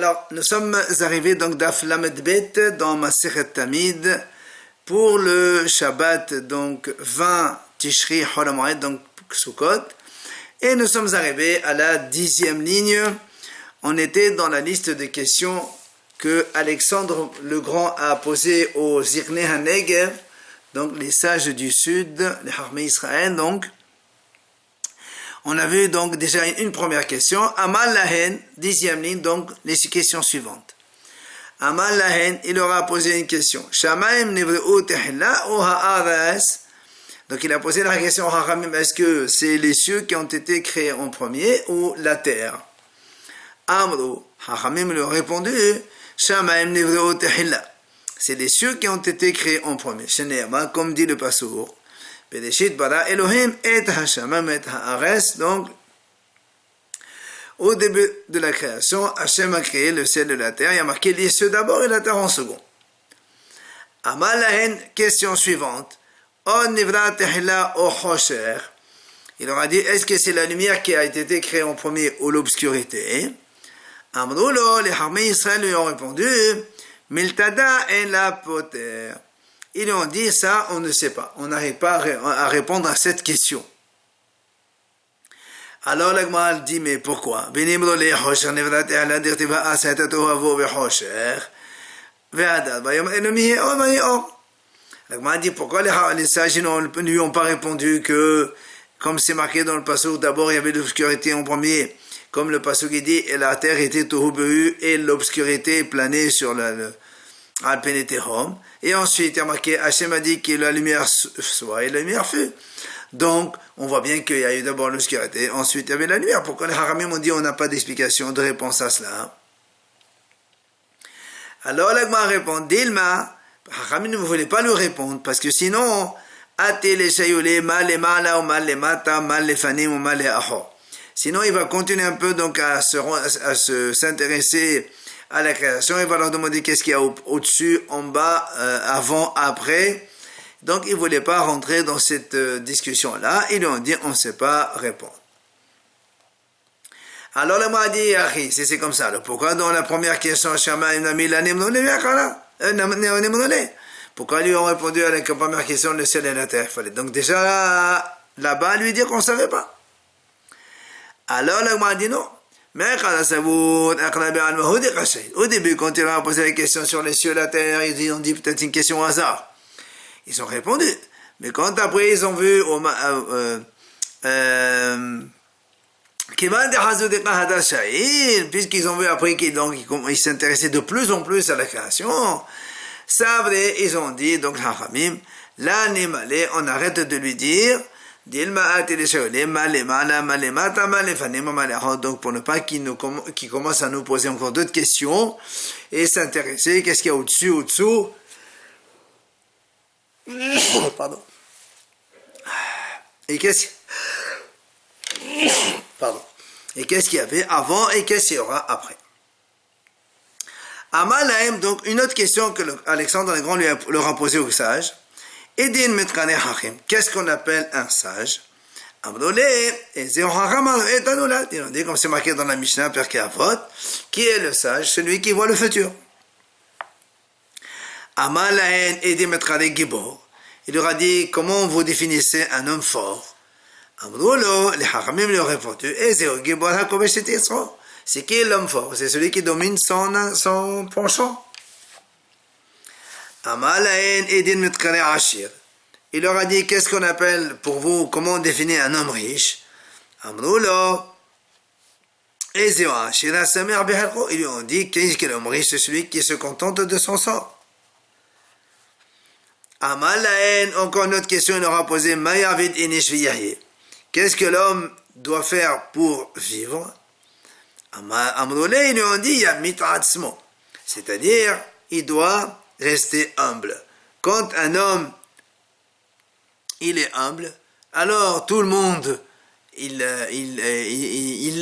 Alors, nous sommes arrivés donc d'Af Lamed Bet dans Masechet Tamid pour le Shabbat, donc 20 Tishri Hol HaMoed, donc Sukkot. Et nous sommes arrivés à la 10e ligne. On était dans la liste de questions que Alexandre le Grand a posées aux Zirnei HaNegev, donc les sages du Sud, les Harmei Israël, donc. On a vu donc déjà une première question. Amal Lahen, 10e ligne, donc les questions suivantes. Amal Lahen, il aura posé une question. Shamaim Nivreu Tehla ou Ha'aras. Donc il a posé la question au Haramim, est-ce que c'est les cieux qui ont été créés en premier ou la terre? Amrou, Haramim lui a répondu, Shamaim Nivreu Tehla. C'est les cieux qui ont été créés en premier. Sheneama, comme dit le Passour. Bereshit bara Elohim et Hashamam et Haaretz. Donc, au début de la création, Hachem a créé le ciel et la terre. Il y a marqué les cieux d'abord et la terre en second. Amalahen, question suivante. On nivra tehila o chosher. Il aura dit, est-ce que c'est la lumière qui a été créée en premier ou l'obscurité? Amroulo, les Harmei Israël lui ont répondu, Miltada et la poter. Ils ont dit ça, on ne sait pas. On n'arrive pas à répondre à cette question. Alors la Gemara dit, mais pourquoi? La Gemara dit, pourquoi les sages ne lui ont pas répondu que, comme c'est marqué dans le passage, d'abord il y avait l'obscurité en premier, comme le passage dit, et la terre était tohu bohu, et l'obscurité planait sur le et ensuite, il y a marqué, Hachem a dit que la lumière soit et la lumière fut. Donc, on voit bien qu'il y a eu d'abord l'obscurité, ensuite il y avait la lumière. Pourquoi les Haramim ont dit on n'a pas d'explication, de réponse à cela? Alors, l'Agma répond, Dilma, Haramim ne voulait pas lui répondre, parce que sinon, sinon, il va continuer un peu donc à s'intéresser à la création, il va leur demander qu'est-ce qu'il y a au-dessus, en bas, avant, après. Donc, ils ne voulaient pas rentrer dans cette discussion-là. Ils lui ont dit, on ne sait pas répondre. Alors, le mot a dit, c'est comme ça. Alors, pourquoi dans la première question, pourquoi lui ont répondu à la première question, le ciel et la terre? Il fallait donc déjà, là-bas, lui dire qu'on ne savait pas. Alors, le mot a dit non. Mais au début, quand il a posé la question sur les cieux et la terre, ils ont dit peut-être une question au hasard. Ils ont répondu. Mais quand après ils ont vu puisqu'ils ont vu après qu'ils s'intéressaient de plus en plus à la création, ça vrai, ils ont dit, donc on arrête de lui dire, donc pour ne pas qu'il commence à nous poser encore d'autres questions et s'intéresser, qu'est-ce qu'il y a au-dessus, au-dessous. Pardon. Et qu'est-ce qu'il y avait avant et qu'est-ce qu'il y aura après. Amalahem, donc une autre question que Alexandre le Grand leur a posée aux sages. Edin Metrane Hachim, qu'est-ce qu'on appelle un sage? Amrole, et ils ont dit, comme c'est marqué dans la Mishnah, Perkei Avot, qui est le sage? Celui qui voit le futur. Amalahen Edin Metrane Gibor, il leur a dit, comment vous définissez un homme fort? Amrolo, les Hachamim lui ont répondu, Gibor HaKovesh et Yisro, c'est qui est l'homme fort? C'est celui qui domine son penchant. Amalahen Edin Metkare Ashir. Il leur a dit, qu'est-ce qu'on appelle pour vous, comment on définit un homme riche? Amroulo. Ezeo Ashira Samer Beharko. Ils lui ont dit, qu'est-ce qu'est l'homme riche? C'est celui qui se contente de son sort. Amalahen, encore une autre question, il leur a posé, Mayavid Inishviyahi. Qu'est-ce que l'homme doit faire pour vivre? Amroulé, ils lui ont dit, Yamitatsmo. C'est-à-dire, il doit rester humble. Quand un homme, il est humble, alors tout le monde, il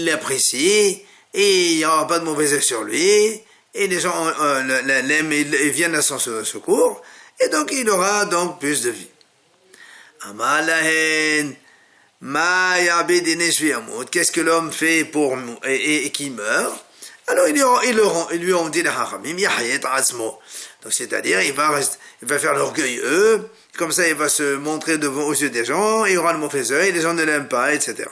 l'apprécie, et il n'y aura pas de mauvais œil sur lui, et les gens l'aiment, ils viennent à son secours, et donc il aura donc plus de vie. Amalahen, qu'est-ce que l'homme fait pour et qui meurt? Alors ils lui ont dit les Hachamim, Yahya ta'asmo. Donc c'est-à-dire, il va faire l'orgueilleux, comme ça il va se montrer aux yeux des gens, il aura le mauvais œil, les gens ne l'aiment pas, etc.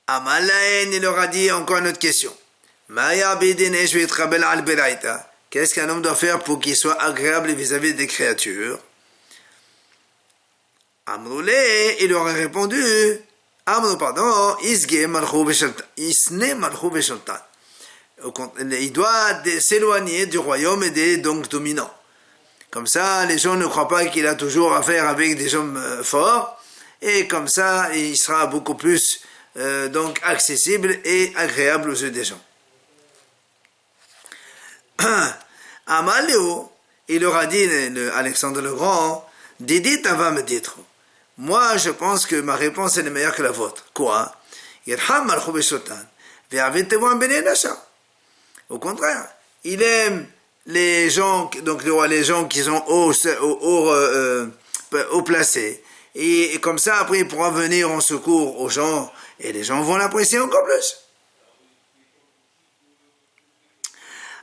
Amalaen, il leur a dit encore une autre question. Qu'est-ce qu'un homme doit faire pour qu'il soit agréable vis-à-vis des créatures? Amroulé, il leur a répondu, il doit s'éloigner du royaume et des donc dominants. Comme ça, les gens ne croient pas qu'il a toujours affaire avec des hommes forts, et comme ça, il sera beaucoup plus donc accessible et agréable aux yeux des gens. Amaleo, il leur a dit, Alexandre le Grand, Didi tava me dire. Moi, je pense que ma réponse est meilleure que la vôtre. Quoi? Au contraire, il aime les gens, donc les gens qui sont haut placés. Et comme ça, après, il pourra venir en secours aux gens, et les gens vont l'apprécier encore plus.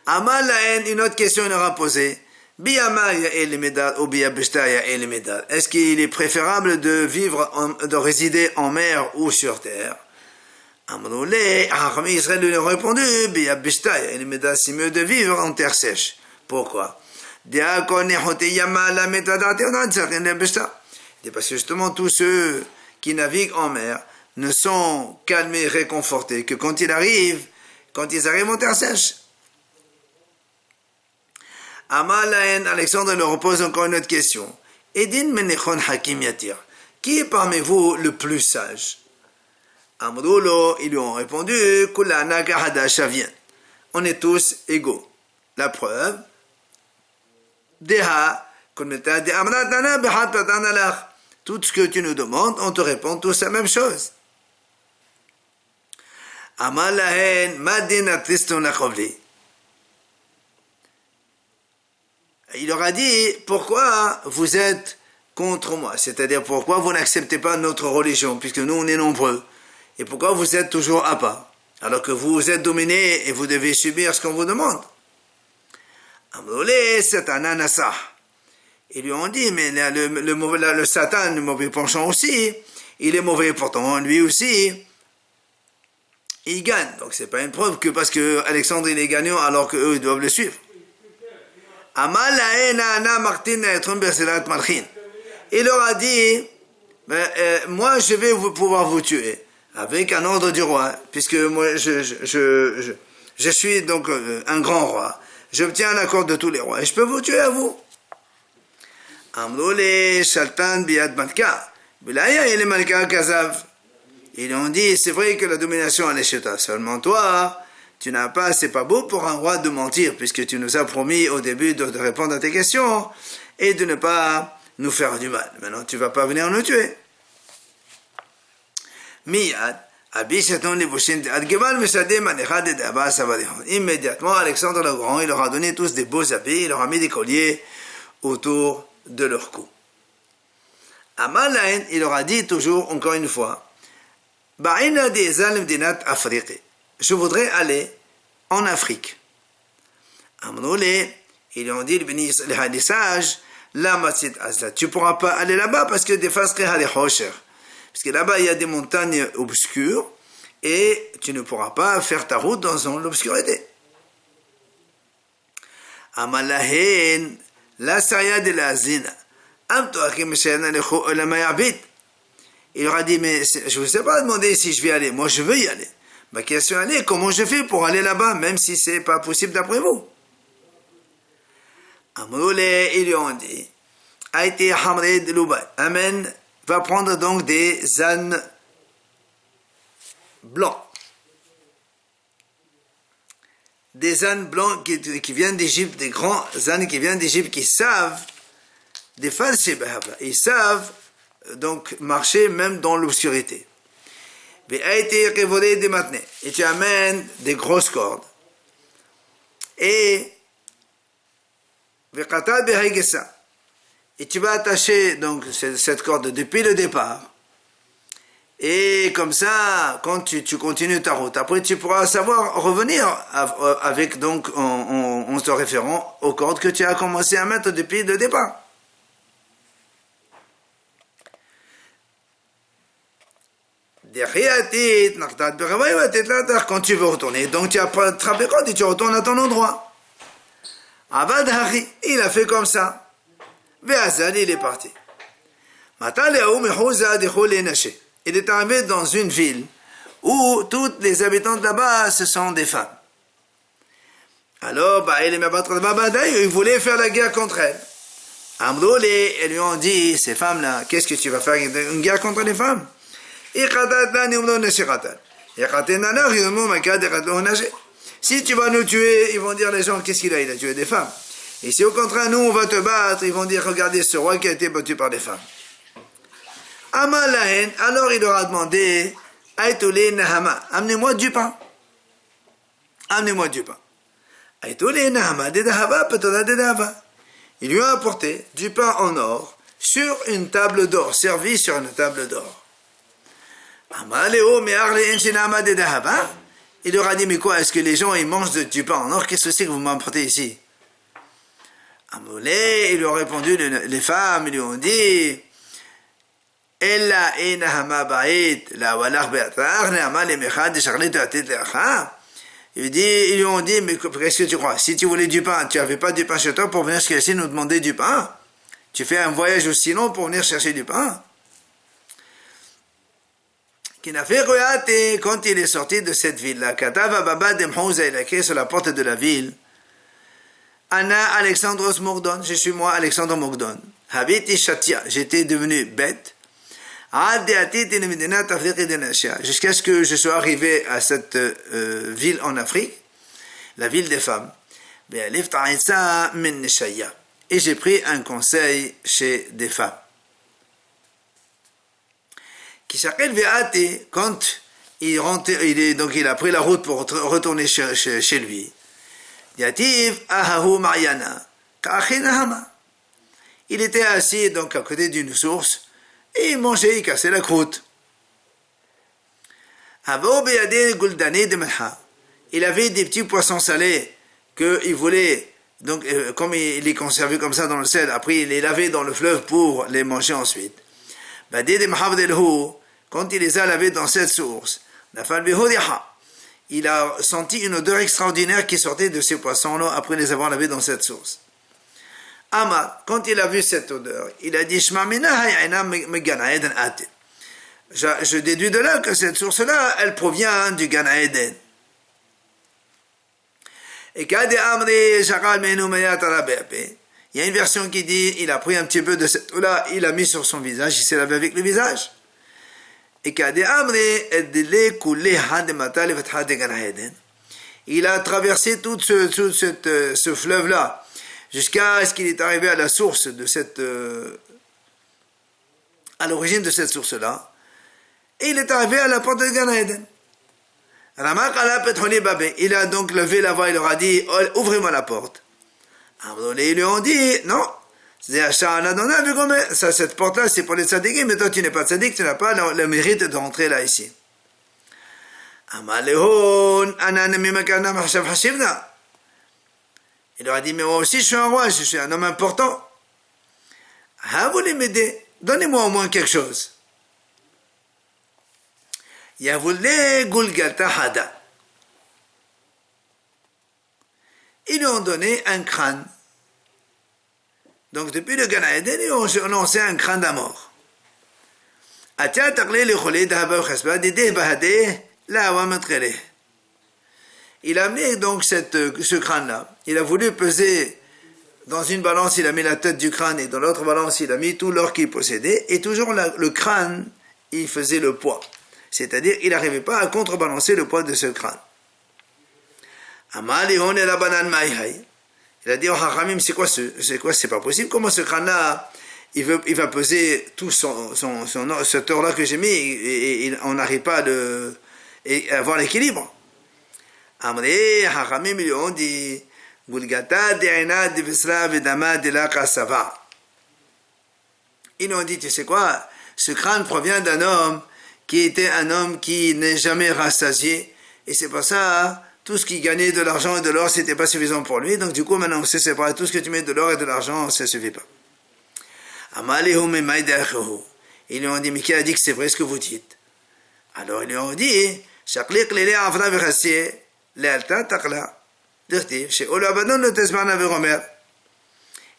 Amal Laen, une autre question il leur a posée. Est-ce qu'il est préférable de résider en mer ou sur terre? Israël lui a répondu, c'est mieux de vivre en terre sèche. Pourquoi? Parce que justement tous ceux qui naviguent en mer ne sont calmés, réconfortés que quand ils arrivent en terre sèche. Amalaen, Alexandre leur pose encore une autre question. Edin menechon hakim yatir. Qui est parmi vous le plus sage? Amroulo, ils lui ont répondu, Kulana gahada shavien. On est tous égaux. La preuve, Deha, tout ce que tu nous demandes, on te répond tous la même chose. Amalaen, madin atriston lachovli. Il leur a dit, pourquoi vous êtes contre moi? C'est-à-dire, pourquoi vous n'acceptez pas notre religion, puisque nous, on est nombreux? Et pourquoi vous êtes toujours à part, alors que vous êtes dominés et vous devez subir ce qu'on vous demande? Amrolé, c'est un anasa. Ils lui ont dit, mais le Satan, le mauvais penchant aussi, il est mauvais pourtant, lui aussi, il gagne. Donc c'est pas une preuve que parce que Alexandre il est gagnant alors qu'eux ils doivent le suivre. Il leur a dit, moi je vais pouvoir vous tuer avec un ordre du roi, puisque moi je suis donc un grand roi, j'obtiens l'accord de tous les rois et je peux vous tuer à vous. Ils ont dit, c'est vrai que la domination elle est chez toi, seulement toi c'est pas beau pour un roi de mentir, puisque tu nous as promis au début de répondre à tes questions et de ne pas nous faire du mal. Maintenant, tu vas pas venir nous tuer. Immédiatement, Alexandre le Grand, il leur a donné tous des beaux habits, il leur a mis des colliers autour de leur cou. Amalaen, il leur a dit toujours, encore une fois, je voudrais aller en Afrique. Ils ont dit, les sages, tu ne pourras pas aller là-bas parce que parce que là-bas il y a des montagnes obscures et tu ne pourras pas faire ta route dans l'obscurité. Amalahen, la saria de la zina. Il leur a dit, mais je ne vous ai pas demandé si je vais aller, moi je veux y aller. Ma question est, comment je fais pour aller là-bas, même si ce n'est pas possible d'après vous? Amroulé, ils lui ont dit, Aïti Hamre de Loubaï, Amen, va prendre donc des ânes blancs. Des ânes blancs qui viennent d'Égypte, des grands ânes qui viennent d'Égypte, qui savent, des falsés, ils savent donc marcher même dans l'obscurité. Et tu amènes des grosses cordes. Et tu vas attacher donc cette corde depuis le départ. Et comme ça, quand tu continues ta route, après tu pourras savoir revenir avec donc en te référant aux cordes que tu as commencé à mettre depuis le départ. Quand tu veux retourner, donc tu as attrapé corde et tu retournes à ton endroit. Il a fait comme ça. Ve'azal, il est parti. Il est arrivé dans une ville où toutes les habitantes là-bas, ce sont des femmes. Alors, ils voulaient faire la guerre contre elles. Ils lui ont dit, ces femmes-là, qu'est-ce que tu vas faire une guerre contre les femmes? Si tu vas nous tuer, ils vont dire les gens, qu'est-ce qu'il a? Il a tué des femmes. Et si au contraire, nous, on va te battre, ils vont dire, regardez ce roi qui a été battu par des femmes. Alors il leur a demandé, amenez-moi du pain. Amenez-moi du pain. Il lui a apporté du pain en or sur une table d'or, servi sur une table d'or. Il leur a dit, mais quoi, est-ce que les gens ils mangent du pain en or? Qu'est-ce que c'est que vous m'apportez ici? Ils lui ont répondu, les femmes, ils lui ont dit, ils lui ont dit, mais qu'est-ce que tu crois? Si tu voulais du pain, tu n'avais pas du pain chez toi pour venir ici nous demander du pain? Tu fais un voyage aussi long pour venir chercher du pain? Quand il est sorti de cette ville-là, il a écrit sur la porte de la ville, Anna Alexandros Mogdon, je suis moi Alexandre Mogdon. Habiti Shatia, j'étais devenu bête. Jusqu'à ce que je sois arrivé à cette ville en Afrique, la ville des femmes. Et j'ai pris un conseil chez des femmes. Quand il a pris la route pour retourner chez lui, il était assis donc à côté d'une source et il mangeait, il cassait la croûte. Il avait des petits poissons salés qu'il voulait, donc comme il les conservait comme ça dans le sel, après il les lavait dans le fleuve pour les manger ensuite. Quand il les a lavés dans cette source, il a senti une odeur extraordinaire qui sortait de ces poissons-là après les avoir lavés dans cette source. Quand il a vu cette odeur, il a dit, je déduis de là que cette source-là, elle provient du Gan Eden. Et il y a une version qui dit, il a pris un petit peu de cette eau-là, il a mis sur son visage, il s'est lavé avec le visage. Et il a traversé tout ce fleuve-là, jusqu'à ce qu'il est arrivé à la source de à l'origine de cette source-là, et il est arrivé à la porte de Gan Eden. Il a donc levé la voix, il leur a dit, ouvrez-moi la porte. Ils lui ont dit, non, ça, cette porte-là, c'est pour les tzadikim, mais toi tu n'es pas tzadik, tu n'as pas le mérite de rentrer là ici. Il leur a dit, mais moi aussi je suis un roi, je suis un homme important. Vous voulez m'aider? Donnez-moi au moins quelque chose. Ils lui ont donné un crâne. Donc depuis le Gan Eden, ils ont lancé un crâne d'amour. Il a amené donc ce crâne-là. Il a voulu peser dans une balance, il a mis la tête du crâne, et dans l'autre balance, il a mis tout l'or qu'il possédait, et toujours le crâne, il faisait le poids. C'est-à-dire, il n'arrivait pas à contrebalancer le poids de ce crâne. Il a dit, oh Hachamim, c'est quoi, c'est pas possible, comment ce crâne-là, il va peser tout cet or-là que j'ai mis, et on n'arrive pas à avoir l'équilibre. Hachamim, ils lui ont dit, ils lui ont dit, tu sais quoi, ce crâne provient d'un homme qui était un homme qui n'est jamais rassasié. Et c'est pour ça, tout ce qui gagnait de l'argent et de l'or, c'était pas suffisant pour lui. Donc du coup, maintenant, on sait séparer tout ce que tu mets de l'or et de l'argent, ça suffit pas. Ils lui ont dit, mais qui a dit que c'est vrai ce que vous dites? Alors ils lui ont dit,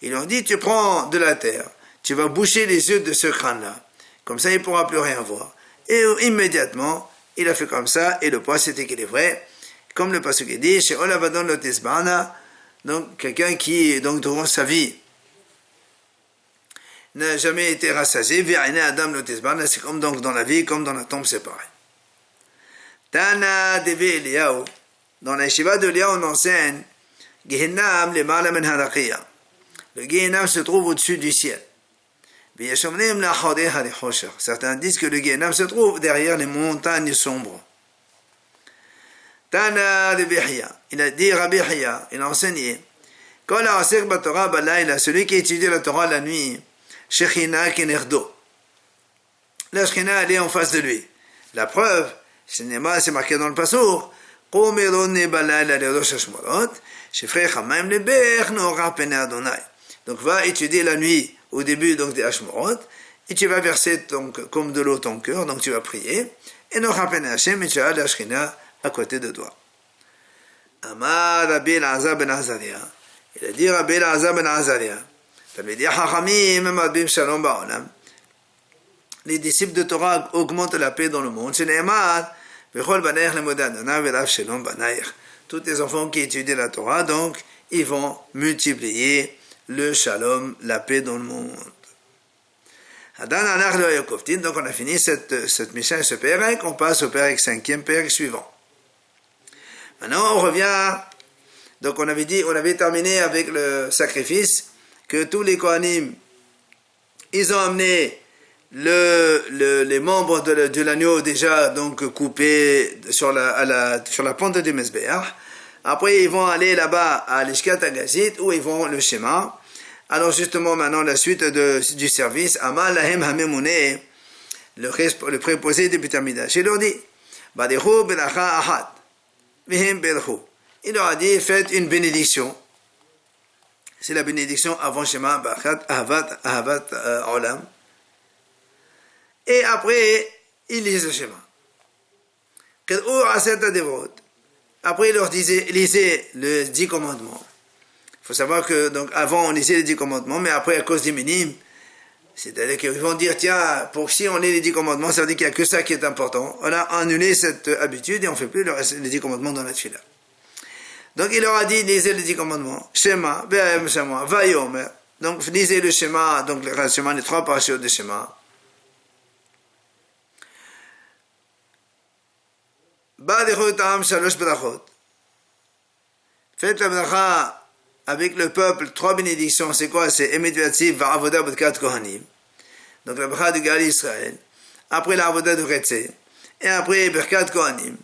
ils lui ont dit, tu prends de la terre, tu vas boucher les yeux de ce crâne-là. Comme ça, il ne pourra plus rien voir. Et immédiatement, il a fait comme ça, et le poids s'est équilibré. Comme le pasuk dit, chez Olavadon Lotesbana, donc quelqu'un qui, donc durant sa vie, n'a jamais été rassasié, Virine Adam Lotesbana, c'est comme donc dans la vie, comme dans la tombe, c'est pareil. Tana Deve Eliyahu, dans la Yeshiva de Eliyahu, on enseigne, Gehinam le Malamen Harakiya. Le Gehinam se trouve au-dessus du ciel. Certains disent que le Gehinam se trouve derrière les montagnes sombres. Tana de Bihya, il a dit Rabbi Hiya, il a enseigné, celui qui étudie la Torah la nuit, Shechina Kenerdo. La Shechina, elle est en face de lui. La preuve, c'est marqué dans le Passour, donc va étudier la nuit au début donc des Hashmorot, et tu vas verser donc, comme de l'eau ton cœur, donc tu vas prier, et Nocha Pene Hashem, et tu as la Shechina à côté de toi. Amar Rabbi Elazar ben Azaria, il a dit Rabbi Elazar ben Azaria, les disciples de Torah augmentent la paix dans le monde. C'est Neymar, tous les enfants qui étudient la Torah, donc ils vont multiplier le shalom, la paix dans le monde. Donc on a fini cette mission et ce pérec, on passe au pérec 5e pérec suivant. Maintenant on revient, donc on avait terminé avec le sacrifice, que tous les Kohanim, ils ont amené les membres de l'agneau déjà donc coupés sur la pente du Mezbeach. Après ils vont aller là-bas à l'Ishkat Agazit où ils vont le schéma. Alors justement maintenant la suite du service, Amal Lahem Hamemune, le préposé du Beit Hamikdash, il leur dit, Badechu belacha ahad, vihim belchu. Il leur a dit, faites une bénédiction. C'est la bénédiction avant Shema, Bachat, Ahavat, Olam. Et après, ils lisent le Shema. Après, il leur disait, lisez les 10 commandements. Il faut savoir que, donc, avant, on lisait les 10 commandements, mais après, à cause des minimes, c'est-à-dire qu'ils vont dire, tiens, pour si on lit les 10 commandements, ça veut dire qu'il n'y a que ça qui est important. On a annulé cette habitude et on ne fait plus les 10 commandements dans la tefila. Donc il leur a dit, lisez les 10 commandements. Shema, Be'em Shema, Vayomer. Donc lisez le Shema, donc le Shema, les 3 parachutes de Shema. Ba'dechotam shalosh brachot. Faites la bracha avec le peuple, 3 bénédictions. C'est quoi? C'est Emet V'Atziv, Va'avoda B'Kat Kohanim. Donc la bracha de Gali Israël. Après la Avoda de Retzé. Et après B'Kat Kohanim.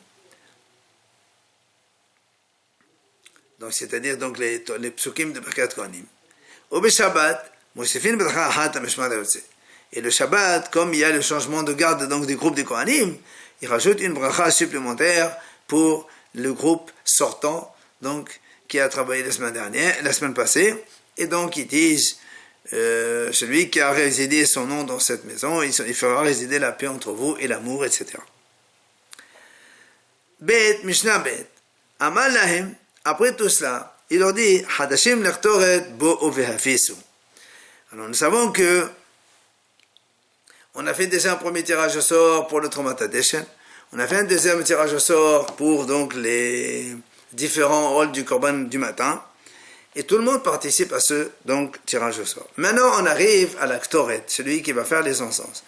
Donc, c'est-à-dire donc les psukim de Birkat Kohanim. Au Shabbat, et le Shabbat, comme il y a le changement de garde donc du groupe des Kohanim, il rajoute une bracha supplémentaire pour le groupe sortant, donc qui a travaillé la semaine passée, et donc ils disent celui qui a résidé son nom dans cette maison, il fera résider la paix entre vous et l'amour, etc. Bet Mishnah Bet Amal Lahem. Après tout cela, il leur dit Hadashim lektoret bo ovehafisu. Alors nous savons que on a fait déjà un premier tirage au sort pour le Tromatadeshen. On a fait un deuxième tirage au sort pour donc les différents rôles du Korban du matin. Et tout le monde participe à ce donc tirage au sort. Maintenant on arrive à la Ktoret, celui qui va faire les encens.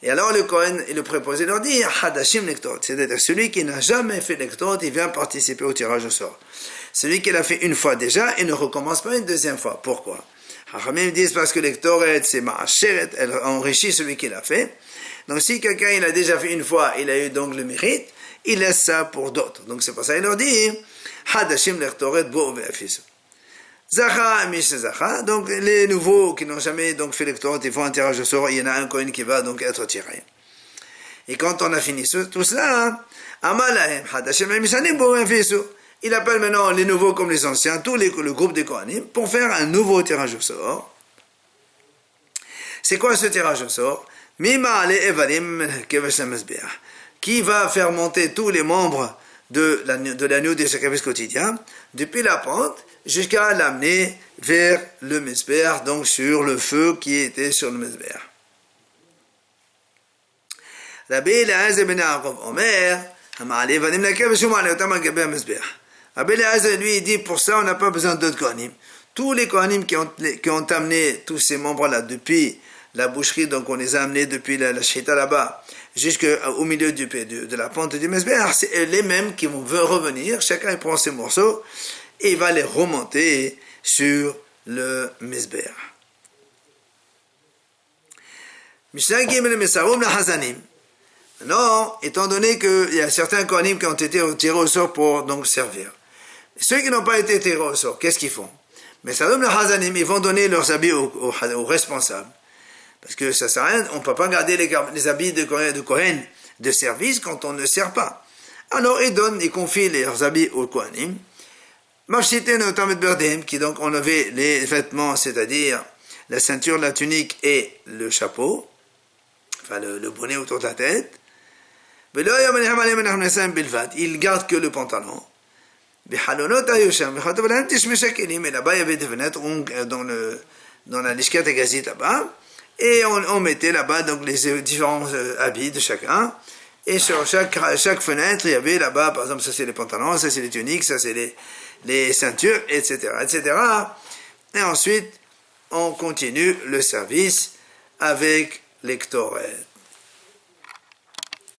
Et alors le Kohen et le préposé leur dit Hadashim lektoret, c'est-à-dire celui qui n'a jamais fait lektoret, il vient participer au tirage au sort. Celui qui l'a fait une fois déjà, il ne recommence pas une deuxième fois. Pourquoi? Hachamim disent parce que lektoret, c'est ma'asheret, elle enrichit celui qui l'a fait. Donc si quelqu'un il a déjà fait une fois, il a eu donc le mérite, il laisse ça pour d'autres. Donc c'est pour ça qu'il leur dit Hadashim lektoret bo ve'afisu. Zacha, Mish Zacha, donc les nouveaux qui n'ont jamais donc fait lektoret, ils font un tirage au sort, il y en a un Kohen qui va donc être tiré. Et quand on a fini tout cela, il appelle maintenant les nouveaux comme les anciens, le groupe des Kohanim, pour faire un nouveau tirage au sort. C'est quoi ce tirage au sort? Qui va faire monter tous les membres de l'agneau des sacrifices quotidiens, depuis la pente, jusqu'à l'amener vers le Mizbeach, donc sur le feu qui était sur le Mizbeach. Rabbi Eliezer ben Yaakov Omer, Rabbi Eliezer, lui, il dit, pour ça, on n'a pas besoin d'autres Kohanim. Tous les Kohanim qui ont amené tous ces membres-là depuis la boucherie, donc on les a amenés depuis la Shita là-bas, jusqu'au milieu de la pente du Mizbeach, c'est les mêmes qui vont revenir, chacun il prend ses morceaux, et il va les remonter sur le Mizbeach. Mishnah Gimel Mesarum la Hazanim. Maintenant, étant donné qu'il y a certains Kohanim qui ont été tirés au sort pour donc servir, ceux qui n'ont pas été tirés au sort, qu'est-ce qu'ils font? Mesarum la Hazanim, ils vont donner leurs habits aux responsables. Parce que ça sert à rien, on ne peut pas garder les habits de Kohen de service quand on ne sert pas. Alors ils confient leurs habits aux Kohanim. Mafshité notamment Berdem, qui donc enlevait les vêtements, c'est-à-dire la ceinture, la tunique et le chapeau, enfin le bonnet autour de la tête. Ils gardent que le pantalon. Mais là-bas, il y avait des fenêtres dans la lishkat agazite là-bas. Et on mettait là-bas donc les différents habits de chacun. Et sur chaque fenêtre, il y avait là-bas, par exemple, ça c'est les pantalons, ça c'est les tuniques, ça c'est les ceintures, etc., etc. Et ensuite, on continue le service avec les ktoret.